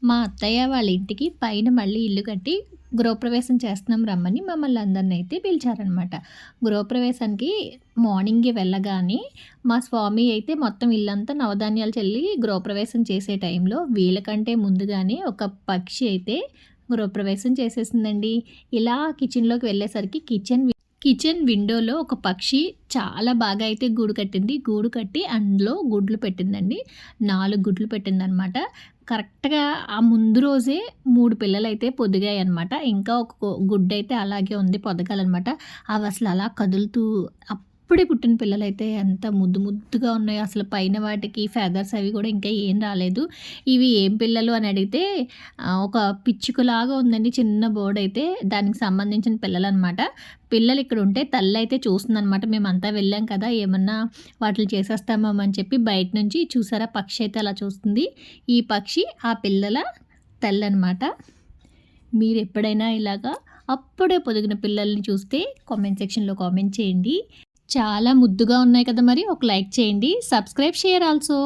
మా అత్తయ్య వాళ్ళ ఇంటికి పైన మళ్ళీ ఇల్లు కట్టి గృహప్రవేశం చేస్తున్నాం రమ్మని మమ్మల్ని అందరిని అయితే పిలిచారనమాట. గృహప్రవేశానికి మార్నింగే వెళ్ళగానే మా స్వామి అయితే మొత్తం ఇల్లంతా నవధాన్యాలు చల్లి గృహప్రవేశం చేసే టైంలో వీళ్ళకంటే ముందుగానే ఒక పక్షి అయితే గృహప్రవేశం చేసేసిందండి. ఇలా కిచెన్‌లోకి వెళ్ళేసరికి కిచెన్ విండోలో ఒక పక్షి చాలా బాగా అయితే గూడు కట్టింది. గూడు కట్టి అందులో గుడ్లు పెట్టిందండి. 4 గుడ్లు పెట్టిందనమాట. కరెక్ట్‌గా ఆ ముందు రోజే 3 పిల్లలైతే పొదిగాయనమాట. ఇంకా ఒక గుడ్డయితే అలాగే ఉంది పొదగాలనమాట. అవసలు అలా కదులుతూ అప్పుడే పుట్టిన పిల్లలైతే ఎంత ముద్దు ముద్దుగా ఉన్నాయో అసలు పైన వాటికి ఫెదర్స్ అవి కూడా ఇంకా ఏం రాలేదు. ఇవి ఏం పిల్లలు అని అడిగితే ఒక పిచ్చుకలాగా ఉందండి చిన్న బోర్డయితే. దానికి సంబంధించిన పిల్లలనమాట. పిల్లలు ఇక్కడుంటే తల్లయితే చూస్తుందనమాట. మేమంతా వెళ్ళాం కదా! ఏమన్నా వాటిని చేసేస్తామేమో అని చెప్పి బయట నుంచి చూసారా పక్షి అయితే అలా చూస్తుంది. ఈ పక్షి ఆ పిల్లల తల్లనమాట. మీరెప్పుడైనా ఇలాగా అప్పుడే పొదిగిన పిల్లల్ని చూస్తే కామెంట్ సెక్షన్‌లో కామెంట్ చేయండి. చాలా ముద్దుగా ఉన్నాయి కదా! మరి ఒక లైక్ చేయండి. Subscribe share also.